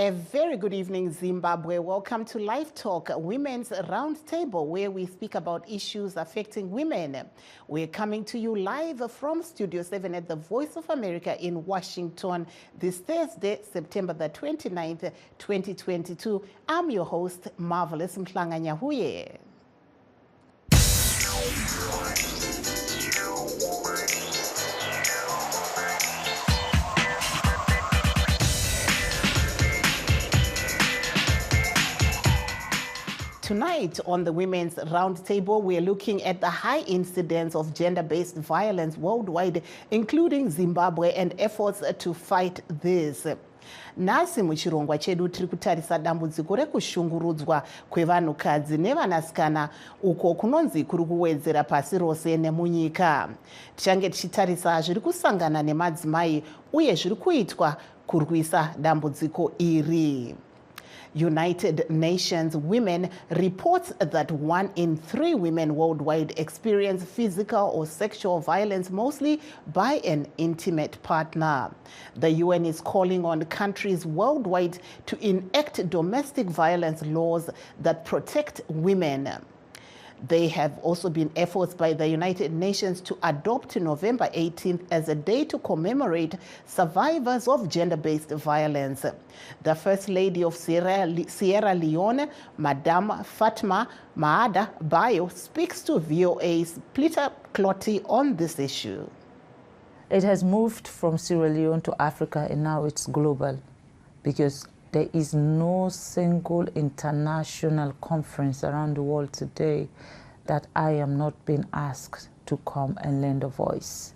A very good evening, Zimbabwe. Welcome to LiveTalk, Women's Roundtable, where we speak about issues affecting women. We're coming to you live from Studio 7 at the Voice of America in Washington this Thursday, September the 29th, 2022. I'm your host, Marvelous Mhlanganyahuye. Tonight on the Women's Roundtable, we're looking at the high incidence of gender-based violence worldwide, including Zimbabwe, and efforts to fight this. Nasi muchirongwa chedu tiri kutarisa dambudziko rekushungurudzwa kwevanhukadzi nevanasikana uko kunonzi kuri kuwedzera pasi rose nemunyika. Tichange tichitarisa zviri kusangana nemadzimai uye zviri kuitwa kurwisa dambudziko iri. United Nations Women reports that 1 in 3 women worldwide experience physical or sexual violence, mostly by an intimate partner. The UN is calling on countries worldwide to enact domestic violence laws that protect women. There have also been efforts by the United Nations to adopt November 18th as a day to commemorate survivors of gender-based violence. The First Lady of Sierra Leone, Madame Fatma Maada Bayo, speaks to VOA's Peter Clotty on this issue. It has moved from Sierra Leone to Africa, and now it's global, because there is no single international conference around the world today that I am not being asked to come and lend a voice.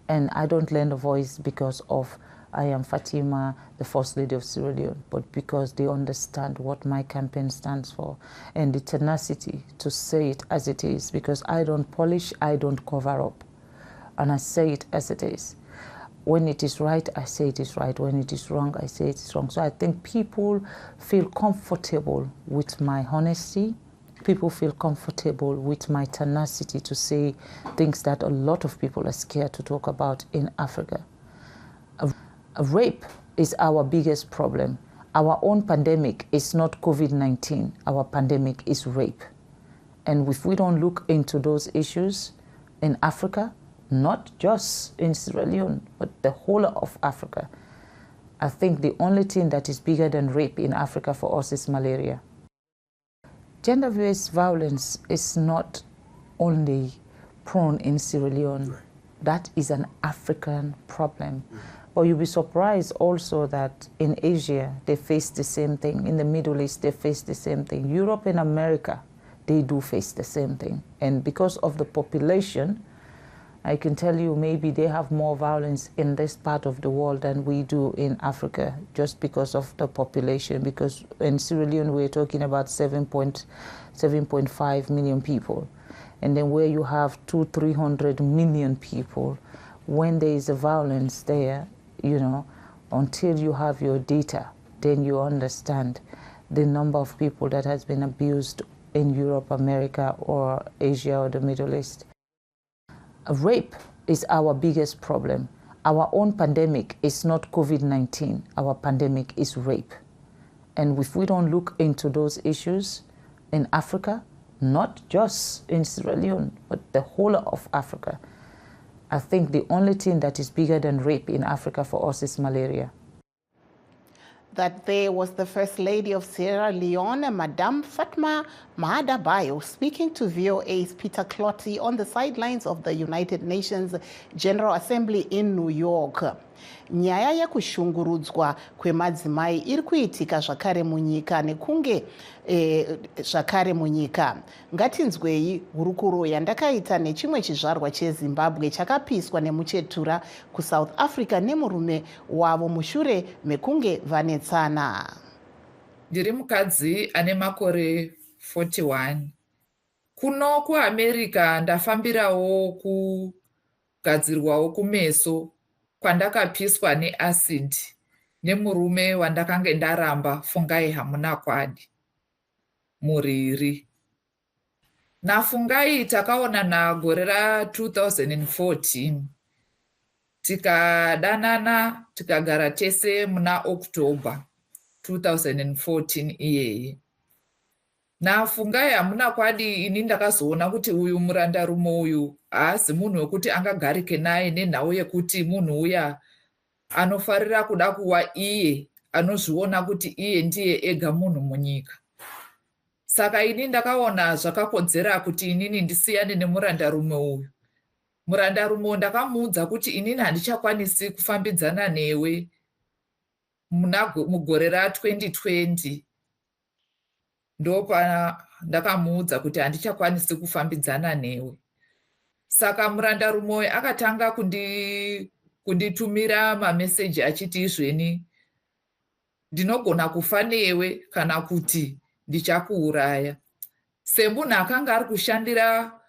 And I don't lend a voice because of I am Fatima, the First Lady of Sierra Leone, but because they understand what my campaign stands for and the tenacity to say it as it is, because I don't polish, I don't cover up, and I say it as it is. When it is right, I say it is right. When it is wrong, I say it is wrong. So I think people feel comfortable with my honesty. People feel comfortable with my tenacity to say things that a lot of people are scared to talk about in Africa. Rape is our biggest problem. Our own pandemic is not COVID-19. Our pandemic is rape. And if we don't look into those issues in Africa, not just in Sierra Leone, but the whole of Africa, I think the only thing that is bigger than rape in Africa for us is malaria. Gender-based violence is not only prone in Sierra Leone. Right. That is an African problem. But you'll be surprised also that in Asia, they face the same thing. In the Middle East, they face the same thing. Europe and America, they do face the same thing. And because of the population, I can tell you maybe they have more violence in this part of the world than we do in Africa, just because of the population. Because in Sierra Leone, we're talking about 7.5 million people. And then where you have 200-300 million people, when there is a violence there, you know, until you have your data, then you understand the number of people that has been abused in Europe, America, or Asia, or the Middle East. Rape is our biggest problem. Our own pandemic is not COVID-19. Our pandemic is rape. And if we don't look into those issues in Africa, not just in Sierra Leone, but the whole of Africa, I think the only thing that is bigger than rape in Africa for us is malaria. That there was the First Lady of Sierra Leone, Madame Fatma Maada Bayo, speaking to VOA's Peter Clotty on the sidelines of the United Nations General Assembly in New York. Nyaya yekushungurudzwa kwemadzimai iri kuitika zvakare munyika nekunge zvakare munyika. Ngatinzwei hurukuro yandakaita nechimwe chizvarwa cheZimbabwe chakapiswa nemuchetura kuSouth Africa nemurume wavo mushure mekunge vanetsana. Ndiri mukadzi ane makore 41. Kuno kuAmerica ndafambirawo kugadzirwawo kumeso kwandakapiswa neacid nemurume wandakange ndaramba fungai hamuna kwadi muriri. Nafungai takaonana gore ra2014. Tikadanana tikagara tese muna October 2014 iyeye. Nafungai hamuna kwadi ini ndakazoona kuti uyu murandarume uyu haasi munhu wekuti angagarike naye nenhau yekuti munhu uya anofarira kuda kuva iye anozviona kuti iye ndiye ega munhu munyika. Saka ini ndakaona zvakakodzera kuti inini ndisiyane nemurandarume uyu. Murandarume ndakamuudza kuti inini handichakwanisi kufambidzana newe mugore ra2020. Ndopa ndakamuudza kuti handichakwanisi kufambidzana newe. Saka murandarume uyu akatanga kunditumira mameseji achiti izveni ndinogona kufa newe kana kuti ndichakuuraya. Semunhu akanga ari kushandira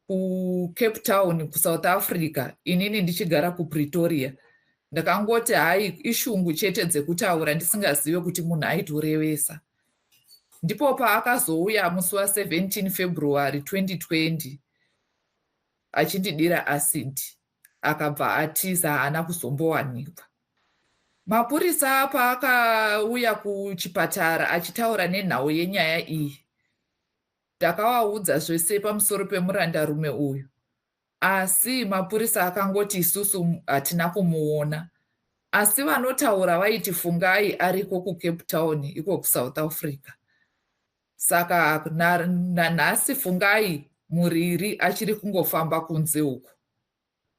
kuCape Town kuSouth Africa, inini ndichigara kuPretoria, ndakangoti hai ishungu chete dzekutaura ndisingazive kuti munhu aitorevesa. Ndipo paakazouya musi wa17 February 2020 achindidira acid, akabva atiza haana kuzombowanikwa. Mapurisa paakauya kuchipatara achitaura nenhau yenyaya iyi, ndakavaudza zvese pamusoro pemurandarume uyu, asi mapurisa akangoti isusu hatina kumuona, asi vanotaura vaiti fungai ariko kuCape Town iko kuSouth Africa. Saka nanhasi fungai muriri achiri kungofamba kunze uku,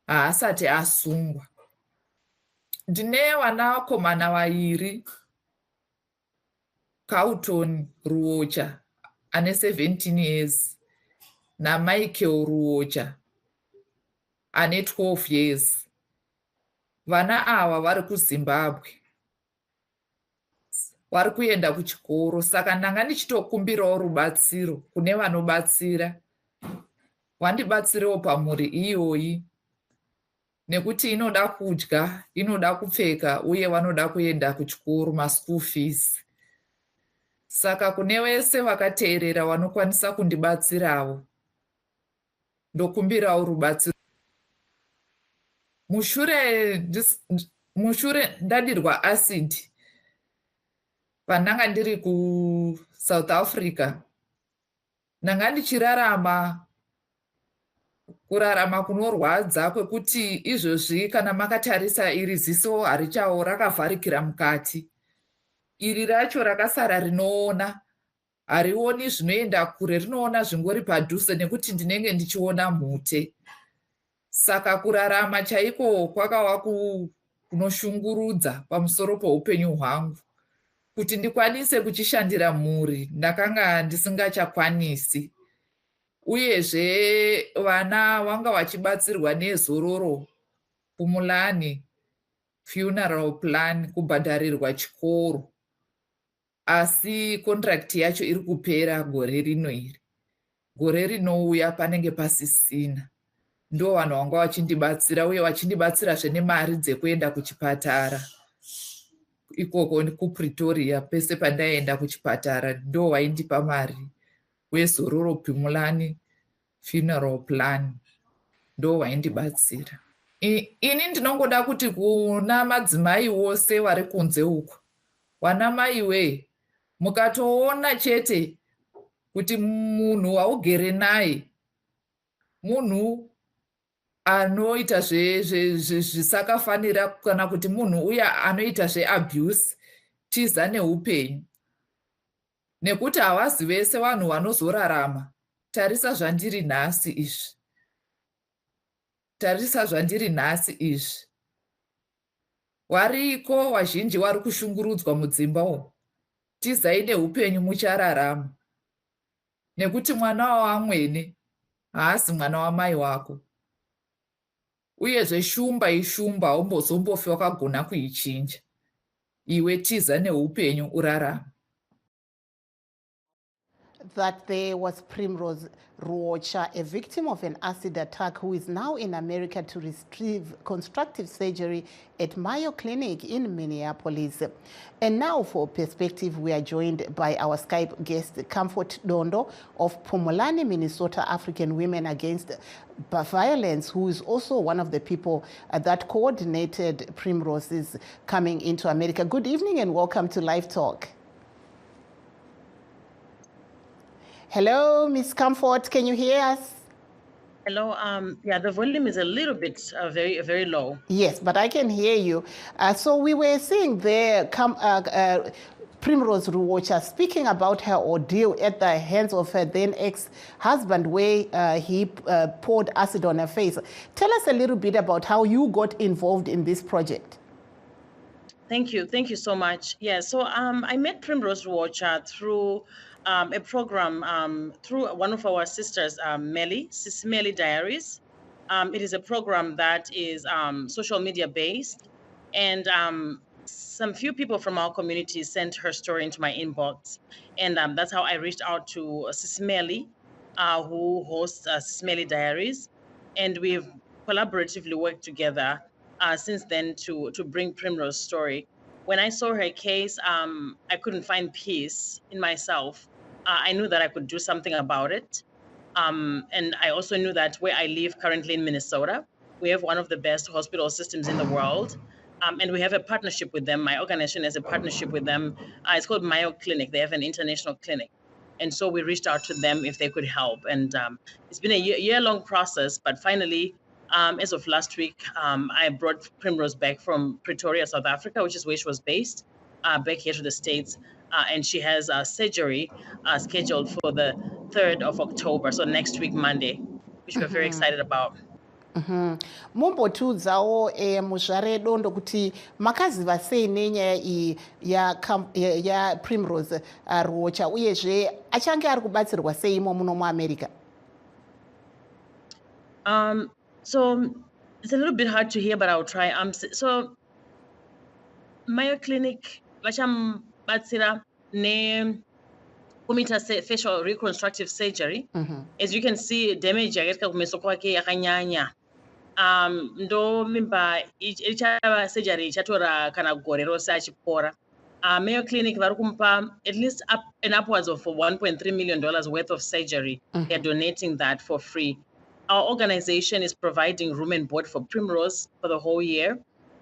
haasati asungwa. Ndine vanakomana vaviri, Carlton Ruocha ane 17 years naMichael Ruocha ane 12 years. Vana ava vari kuZimbabwe, vari kuenda kuchikoro. Saka ndanga ndichitokumbirawo rubatsiro kune vanobatsira, vandibatsirewo pamhuri iyoyi, nekuti inoda kudya, inoda kupfeka, uye vanoda kuenda kuchikoro, maschool fees. Saka kune vese vakateerera vanokwanisa kundibatsirawo, ndokumbirawo rubatsiro. Mushure ndadirwa acid pandanga ndiri kuSouth Africa, ndanga ndichirarama kurarama kunorwadza kwekuti izvozvi kana makatarisa iri ziso harichawo rakavharikira mukati. Iri racho rakasara rinoona, harioni zvinoenda kure, rinoona zvingori padhuze nekuti ndinenge ndichiona mhute. Saka kurarama chaiko kwakava kunoshungurudza pamusoro poupenyu hwangu. Kuti ndikwanise kuchishandira mhuri ndakanga ndisingachakwanisi. Uyezve vana vanga vachibatsirwa nezororo, kumulani, funeral plan, kubhadharirwa chikoro. Asi contract yacho iri kupera gore rino iri. Gore rinouya panenge pasisina. Ndo vanhu vanga vachindibatsira, uye vachindibatsirazve nemari dzekuenda kuchipatara. Ikoko kuPretoria, pese pandaenda kuchipatara ndo vaindipa mari wezororo, pimulani, funeral plan, ndo vaindibatsira. Ini ndinongoda kuti kuna madzimai wose vari kunze uku, wana maiwe, mukatoona chete kuti munhu waugere naye munhu anoita zvisakafanira, kana kuti munhu uya anoita zveabuse, tiza neupenyu. Nekuti havazi vese vanhu vanozorarama. Tarisa zvandiri nhasi izvi. Tarisa zvandiri nhasi izvi. Wariko wazhinji wari kushungurudzwa mudzimba umu. Tizai neupenyu muchararama. Nekuti mwana wamwene haasi mwana wamai wako. Uyezve shumba ishumba, haumbozombofi wakagona kuichinja. Iwe tiza neupenyu urarama. that there was Primrose Ruocha, a victim of an acid attack who is now in America to receive constructive surgery at Mayo Clinic in Minneapolis. And now for perspective, we are joined by our Skype guest, Comfort Dondo of Pumulani, Minnesota, African Women Against Violence, who is also one of the people that coordinated Primrose's coming into America. Good evening and welcome to Live Talk. Hello, Miss Comfort, can you hear us? Hello. Yeah, the volume is a little bit very low. Yes, but I can hear you. So we were seeing there Primrose Ruocha speaking about her ordeal at the hands of her then ex-husband, where he poured acid on her face. Tell us a little bit about how you got involved in this project. Thank you so much. Yeah, so I met Primrose Ruocha through a program through one of our sisters, Melly Diaries. It is a program that is social media based, and some few people from our community sent her story into my inbox, and that's how I reached out to Sis Melly, who hosts Sis Melly Diaries, and we've collaboratively worked together since then to bring Primrose's story. When I saw her case, I couldn't find peace in myself. I knew that I could do something about it. And I also knew that where I live currently in Minnesota, we have one of the best hospital systems in the world. And we have a partnership with them. My organization has a partnership with them. It's called Mayo Clinic. They have an international clinic. And so we reached out to them if they could help. And it's been a year-long process, but finally, as of last week, I brought Primrose back from Pretoria, South Africa, which is where she was based, back here to the States. And she has surgery scheduled for the 3rd of October, so next week, Monday, which we're very excited about. Mumbotiudzawo muzvare Dondo kuti makaziva sei nenyaya iyi ya Primrose Ruocha uyezve achange ari kubatsirwa sei imo muno muAmerica? So it's a little bit hard to hear, but I'll try. So Mayo Clinic vachambatsira ne kumita facial reconstructive surgery. As you can see, damage yakaita kumeso kwake yakanyanya. Ndo mimba ichava surgery ichatora kana gore rose achipora. Mayo Clinic vari kumupa at least up and upwards of $1.3 million worth of surgery. They're donating that for free. Our organization is providing room and board for Primrose for the whole year.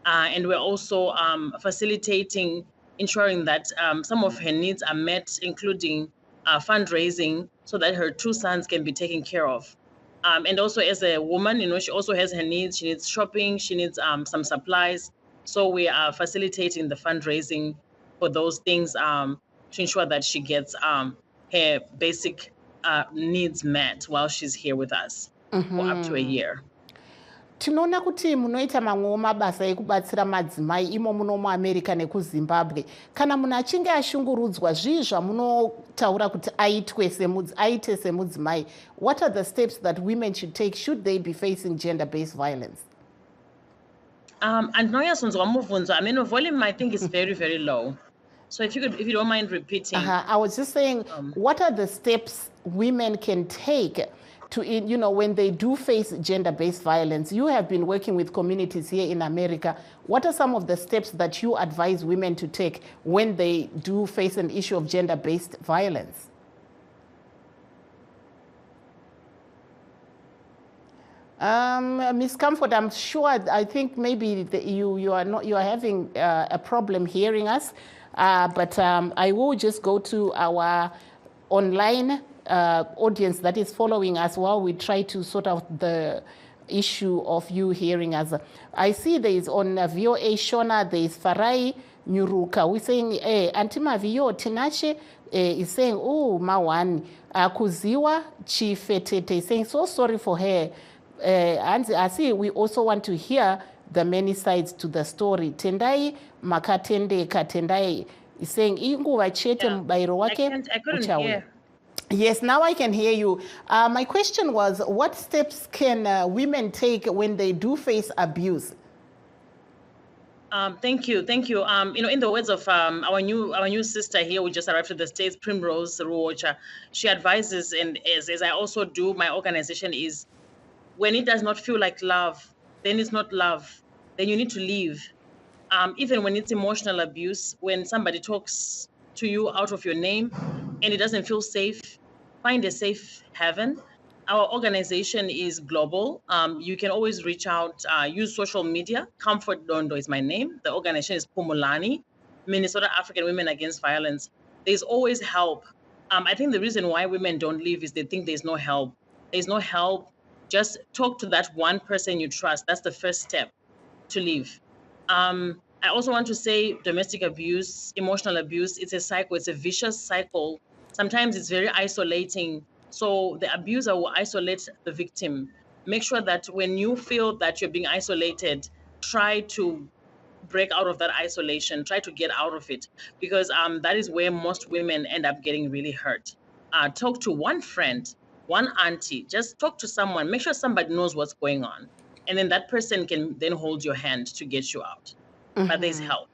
And we're also facilitating, ensuring that some of her needs are met, including fundraising so that her 2 sons can be taken care of. And also as a woman, she also has her needs. She needs shopping, she needs some supplies. So we are facilitating the fundraising for those things to ensure that she gets her basic needs met while she's here with us. For up to a year. Tinoona kuti munoita mamwewo mabasa ekubatsira madzimai imo muno muAmerica nekuZimbabwe. Kana munhu achinge ashungurudzwa zvii zvamunotaura kuti aite semudzimai? What are the steps that women should take should they be facing gender-based violence? Andinoyatsonzwa mubvunzo. I mean, the volume I think is very low. So if you don't mind repeating. I was just saying, what are the steps women can take to, when they do face gender-based violence? You have been working with communities here in America. What are some of the steps that you advise women to take when they do face an issue of gender-based violence? Ms. Comfort, I'm sure, I think maybe you are having a problem hearing us, but I will just go to our online audience that is following us while we try to sort out the issue of you hearing us. I see there is on VOA Shona, there is Farai Nyuruka. We're saying, Antima Vio Tinache is saying, oh, Mawani, Kuziwa Chifetete, is saying, so sorry for her. And I see we also want to hear the many sides to the story. Tendai Makatende Katendai is saying, Inguva Chete Mbairo wake. I couldn't hear. Yes, now I can hear you. My question was, what steps can women take when they do face abuse? Thank you. In the words of our new sister here, who just arrived to the States, Primrose Ruocha, she advises, and as I also do, my organization is, when it does not feel like love, then it's not love. Then you need to leave. Even when it's emotional abuse, when somebody talks to you out of your name and it doesn't feel safe, find a safe haven. Our organization is global. You can always reach out, use social media. Comfort Dondo is my name. The organization is Pumulani, Minnesota African Women Against Violence. There's always help. I think the reason why women don't leave is they think there's no help. There's no help. Just talk to that one person you trust. That's the first step to leave. I also want to say domestic abuse, emotional abuse, it's a cycle, it's a vicious cycle. Sometimes it's very isolating. So the abuser will isolate the victim. Make sure that when you feel that you're being isolated, try to break out of that isolation, try to get out of it, because that is where most women end up getting really hurt. Talk to one friend, one auntie, just talk to someone, make sure somebody knows what's going on. And then that person can then hold your hand to get you out. But there's help.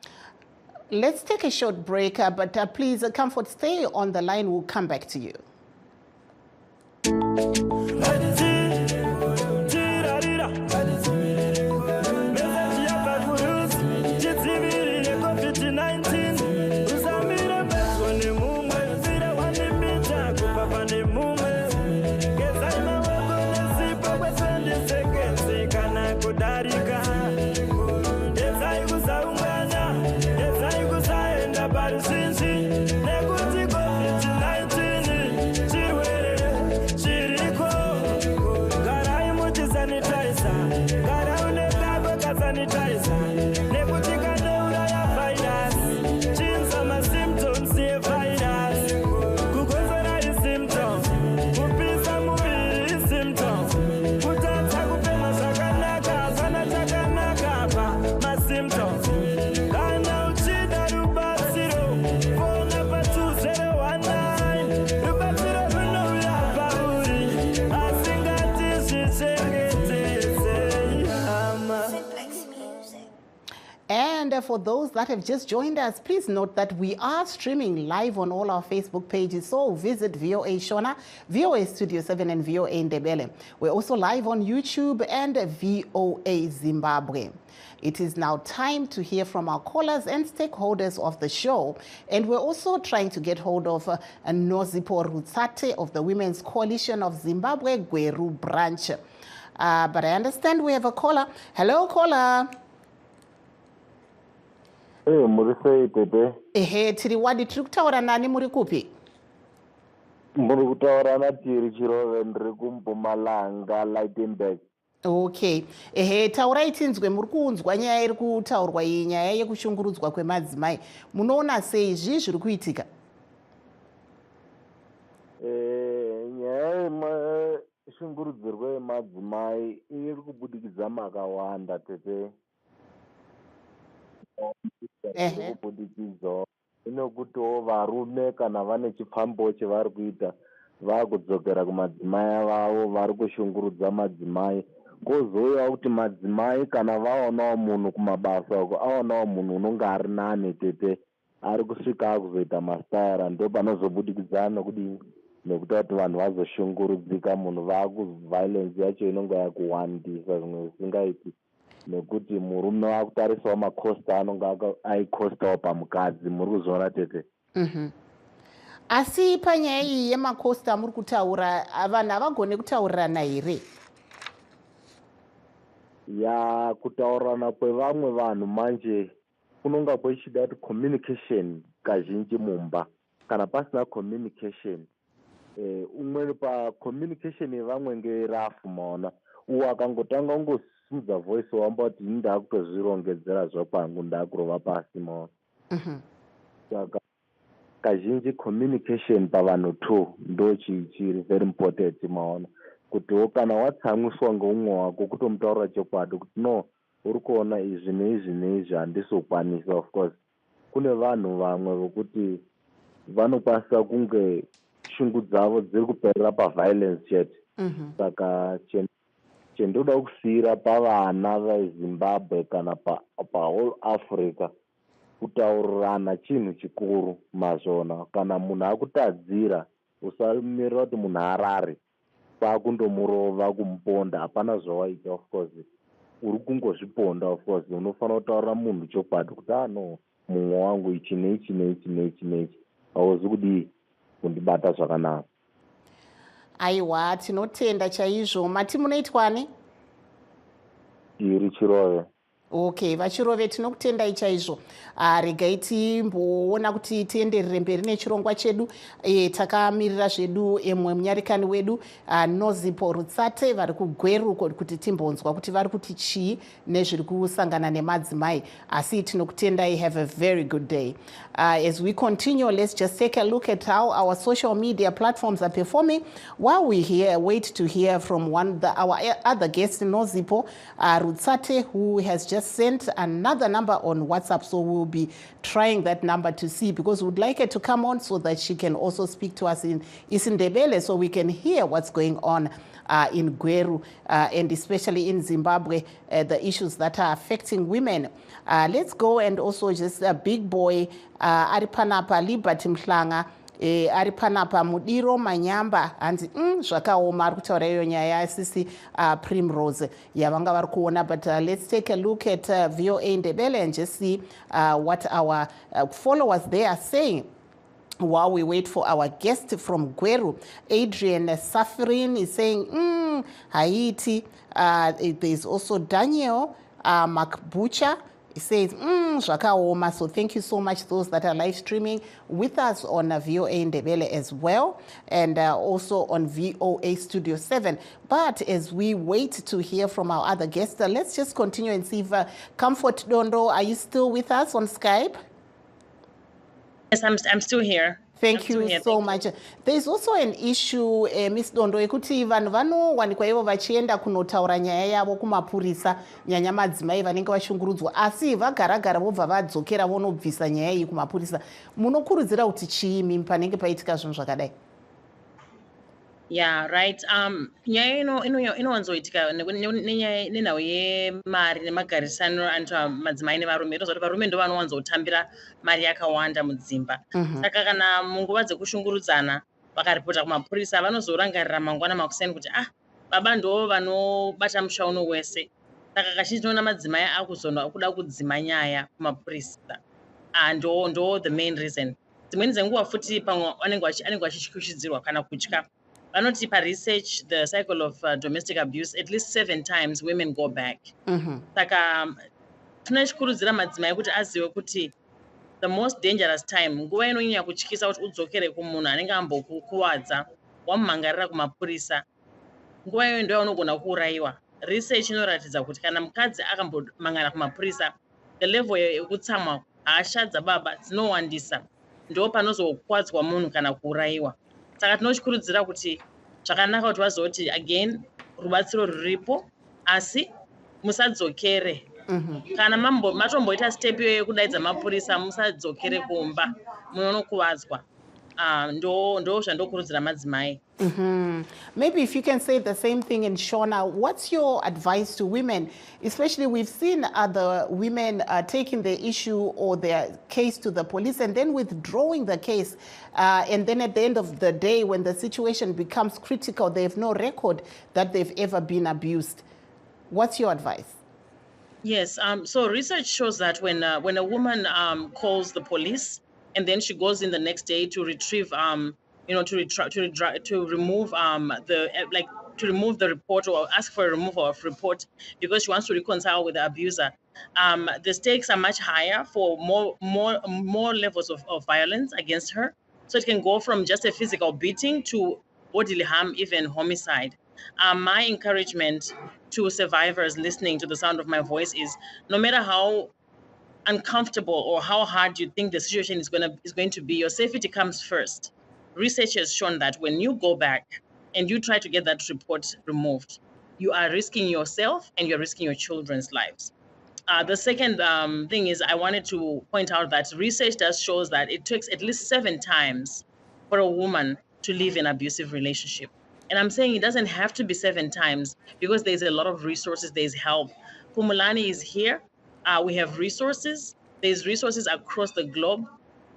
Let's take a short break, but please, Comfort, stay on the line. We'll come back to you. For those that have just joined us, please note that we are streaming live on all our Facebook pages. So visit VOA Shona, VOA Studio 7, and VOA Ndebele. We're also live on YouTube and VOA Zimbabwe. It is now time to hear from our callers and stakeholders of the show. And we're also trying to get hold of Nozipo Rutsate of the Women's Coalition of Zimbabwe, Gweru branch. But I understand we have a caller. Hello, caller. Murisei Pepe. Tiri wadi tiri kutaura nani muri kupi? Muri kutaura na Tiri Chirove ndiri kuMpumalanga Lightenberg. Okay. Taurai tinzwe muri kuunzwa nyaya iri kutaurwa iyi nyaya yekushungurudzwa kwemadzimai. Munoona sei izvi zviri kuitika? Nyaya yekushungurudzirwa kwemadzimai iri kubudikidza makawanda Pepe. Kubudikidzo inokutiwo varume kana vane chifambo chevari kuita vakudzokera kumadzimai vavo vari kushungurudza madzimai. Kwozouya kuti madzimai kana vaonawo munhu kumabasa uko aonawo munhu unonge ari nani Tete ari kusvika akuzoita masitayara, ndo panozobudikidzana kudii nekuita kuti vanhu vazoshungurudzika, munhu vakuviolence yacho inonge yakuwandisa zvimwe zvisingaiti nekuti murume wakutarisawo makosta anonge aikostawo pamukadzi. Muri kuzviona Tete? Asi panyaya iyi yemakosta muri kutaura, vanhu havagone kutaurirana here? Ya, kutaurirana kwevamwe vanhu manje kunonga kwechida kuti communication kazhinji mumba. Kana pasina communication, umwe pacommunication yevamwe ngerafu maona. Uwo akangotanga ungosimudza voice wamba kuti ini ndakutozvirongedzera zvakwangu ndakurova pasi maona. Saka kazhinji communication pavanhu two ndo chiri very important maona. Kutiwo kana watsamwiswa ngeumwe wako kutomutaurira chokwadi kuti no uri kuona izvi neizvi neizvi handisokwanisa. Of course kune vanhu vamwe vokuti vanokwanisa kunge shungu dzavo dziri kuperera paviolence chete. Saka chendoda kusiyira pavana vezimbabwe kana pawhole africa kutaurirana chinhu chikuru mazvona. Kana munhu akutadzira usamirira kuti munhu arare kwakundomurova kumuponda, hapana zvawaita. Of course uri kungozviponda, of course unofanira kutaurira munhu chokwadi kuti no mumwe wangu ichi neichi neichi neichi neichi hauzi kudii kundibata zvakanaka. Aiwa, tinotenda chaizvo. Mati munoitwani? Iri Chirove. Okay, vachirove tinokutendai chaizvo. Regai timboona kuti tienderere mberi nechirongwa chedu. Takamirira zvedu emwe munyarikani wedu Nozipo Rutsate vari kuGweru kuti timbonzwa kuti vari kuti chii nezviri kusangana nemadzimai. Asi tinokutendai. Have a very good day. As we continue, let's just take a look at how our social media platforms are performing. While we wait to hear from our other guest, Nozipo Rutsate, who has just sent another number on WhatsApp, so we'll be trying that number to see, because we'd like her to come on so that she can also speak to us in Isindebele, so we can hear what's going on in Gweru and especially in Zimbabwe, the issues that are affecting women. Let's go and also just a big boy Aripanapa Liberty Mhlanga. Ari panapa Mudiro Manyamba hanzi zvakaoma ari kutaura iyo nyaya yasisi Primrose yavanga vari kuona. But let's take a look at VOA Ndebele and just see what our followers there are saying while we wait for our guest from Gweru. Adrian Safirin is saying Haiti. There's also Daniel Makbucha. It says, zvakaoma. So thank you so much, those that are live streaming with us on VOA Ndebele as well, and also on VOA Studio 7. But as we wait to hear from our other guests, let's just continue and see if Comfort Dondo, are you still with us on Skype? Yes, I'm still here. Thank you so much. There's also an issue, Miss Dondo, ekuti vanhu vanowanikwa ivo vachienda kunotaura nyaya yavo kumapurisa, nyanya madzimai vanenge vashungurudzwa, asi vagara vobva vadzokera vonobvisa nyaya iyi kumapurisa. Munokurudzira kuti chiimi panenge paitika zvinhu zvakadai? Yeah, right. Nyaya inowanzoitika nenhau yemari nemagarisano antu madzimai nevarume. Inoziva kuti varume ndo vanowanzotambira mari yakawanda mudzimba. Saka kana munguva dzekushungurudzana vakaripota kumapurisa, vanozorangarira mangwana makuseni kuti baba ndo vanobata musha uno wese. Saka kazhinji tinoona madzimai akuzonda kuda kudzima nyaya kumapurisa. Ndo the main reason. Dzimweni dzenguva futi pamwe anenge vachishikuchidzirwa kana kutya. Vanoti research the cycle of domestic abuse, at least 7 times women go back. Saka tinachikurudzira madzimai kuti azive kuti the most dangerous time nguva inonyanya kutyisa kuti udzokere kumunhu anenge ambokukuwadza wamumhangarira kumapurisa. Nguva iyoyo ndo yaunogona kuurayiwa. Research inoratidza kuti kana mukadzi akambomhangara kumapurisa, the level yekutsamwa, hasha dzababa dzinowandisa, ndo panozokuwadzwa munhu kana kuurayiwa. Saka tinochikurudzira kuti zvakanaka kuti vazoti again rubatsiro ruripo, asi musadzokere. Kana matomboita step iyoyo yekudaidza mapurisa, musadzokere kumba, munonokuvadzwa. Ndo zvandokurudzira madzimai. Maybe if you can say the same thing in Shona, what's your advice to women? Especially we've seen other women taking the issue or their case to the police and then withdrawing the case. And then at the end of the day, when the situation becomes critical, they have no record that they've ever been abused. What's your advice? Yes, so research shows that when a woman calls the police and then she goes in the next day to retrieve to remove the report or ask for a removal of report because she wants to reconcile with the abuser. The stakes are much higher for more levels of violence against her. So it can go from just a physical beating to bodily harm, even homicide. My encouragement to survivors listening to the sound of my voice is no matter how uncomfortable or how hard you think the situation is going to be, your safety comes first. Research has shown that when you go back and you try to get that report removed, you are risking yourself and you're risking your children's lives. The second thing is I wanted to point out that research does show that it takes at least 7 times for a woman to leave an abusive relationship. And I'm saying it doesn't have to be 7 times because there's a lot of resources, there's help. Pumulani is here. We have resources. There's resources across the globe.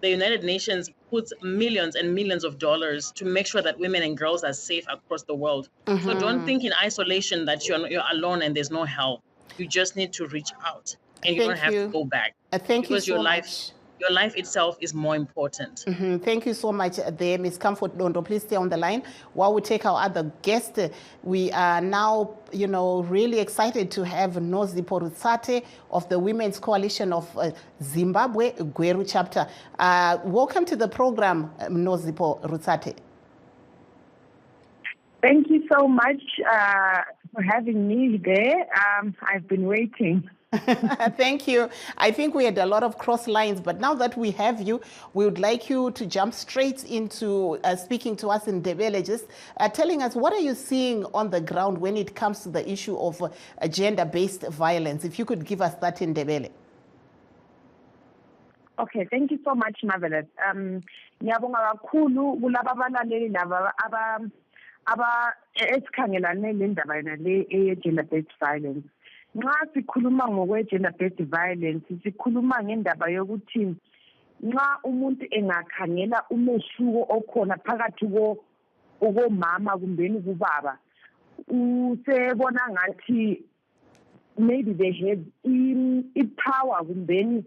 The United Nations puts millions and millions of dollars to make sure that women and girls are safe across the world. So don't think in isolation that you're alone and there's no help. You just need to reach out and you don't have to go back. Thank you because so much. Your life itself is more important. Thank you so much there, Ms. Comfort Dondo. Please stay on the line while we take our other guest. We are now, really excited to have Nozipho Rutsate of the Women's Coalition of Zimbabwe, Gweru chapter. Welcome to the program, Nozipho Rutsate. Thank you so much for having me there. I've been waiting. Thank you. I think we had a lot of cross lines, but now that we have you, we would like you to jump straight into speaking to us in Ndebele, just telling us what are you seeing on the ground when it comes to the issue of gender-based violence. If you could give us that in Ndebele. Okay, thank you so much, Marvelous. Ngiyabonga kakhulu kulaba abalaleli laba esikhangelane nendaba yona le gender-based violence. Nxa sikhuluma ngokwe-gender-based violence, sikhuluma ngendaba yokuthi nxa umuntu engakhangela umehluko okhona phakathi komama kumbeni kubaba, usebona ngathi maybe they have i-power kumbeni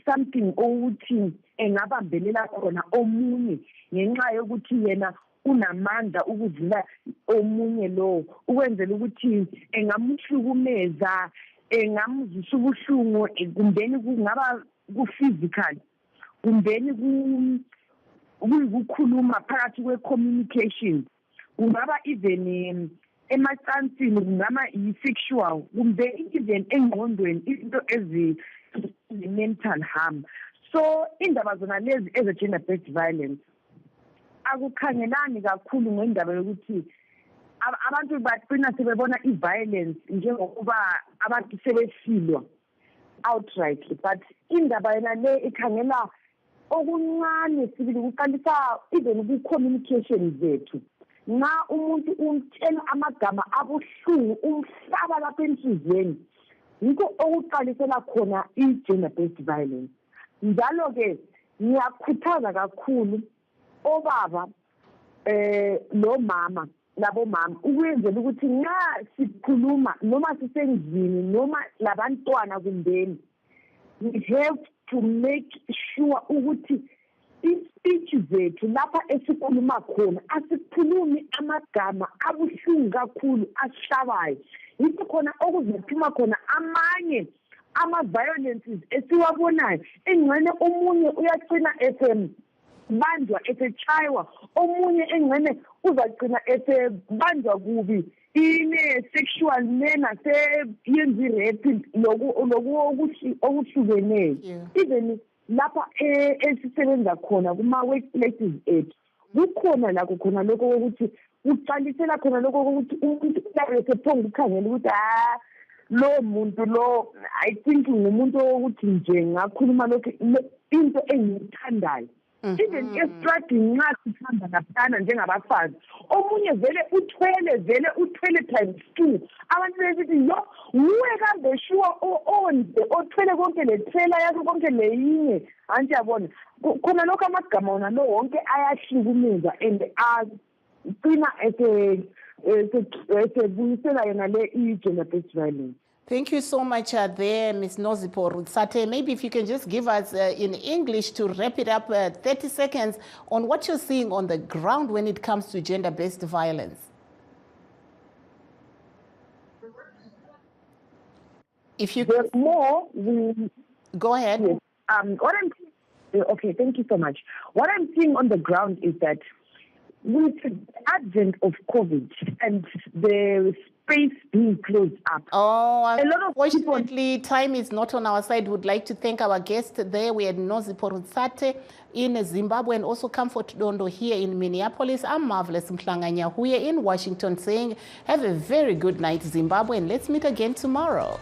something ukuthi engabambelela khona omunye ngenxa yokuthi yena unamandla ukudlula omunye lo ukwenzela ukuthi engamhlukumeza engamzisa ubuhlungu kumbeni kungaba ku-physical kumbeni kukhuluma phakathi kwe-communication kungaba even emacansini kungaba yi-sexual kumbeni even engqondweni izinto ezi-mental harm. So indaba zona lezi eze-gender-based violence akukhangelani kakhulu ngendaba yokuthi abantu bagcina sebebona i-violence njengokuba abantu sebesilwa outrightly, but indaba yena le ikhangela okuncane sibili kuqalisa even ku-communication zethu. Nxa umuntu umtshela amagama abuhlungu umhlaba lapha enhliziyweni, yikho okuqalisela khona i-gender-based violence. Njalo-ke ngiyakhuthaza kakhulu obaba nomama labomama ukwenzela ukuthi nxa sikhuluma noma sisendlini noma labantwana kumbeni, we have to make sure ukuthi i-speech zethu lapha esikhuluma khona asikhulumi amagama abuhlungu kakhulu asihlabayo. Yikho khona okuzophuma khona amanye ama-violences esiwabonayo engcane omunye uyagcina banjwa esechaywa omunye engcene uzagcina esebanjwa kubi ine-sexual manner seyenza i-rape okuhlukeneyo. Even lapha esisebenza khona kuma-workplaces ethu kukhona lakho khona lokho kokuthi kuqalisela khona lokho kokuthi umuntu uyabe sephonga ukukhangela ukuthi lo muntu lo I think ngumuntu wokuthi nje ngakhuluma lokho into engiyithandayo. Even estradini nxa sihamba laphana njengabafazi omunye vele uthwele times 2 abantu besithi yo nguwe kambe sure onde othwele konke le-trailer yakho konke leyinye anti yabona khona lokho amagama wona lo wonke ayahlukumeza and agcina esebuyisela yona le i-gender-based violence. Thank you so much there, Ms. Nozipho Rutsate. Maybe if you can just give us in English to wrap it up 30 seconds on what you're seeing on the ground when it comes to gender-based violence. If you there's more, go ahead. Yes. Okay, thank you so much. What I'm seeing on the ground is that with the advent of COVID and the space being closed up. Unfortunately, time is not on our side. Would like to thank our guest there. We had Nozipho Rutsate in Zimbabwe and also Comfort Dondo here in Minneapolis. I'm Marvelous Mhlanganya here in Washington saying have a very good night, Zimbabwe, and let's meet again tomorrow.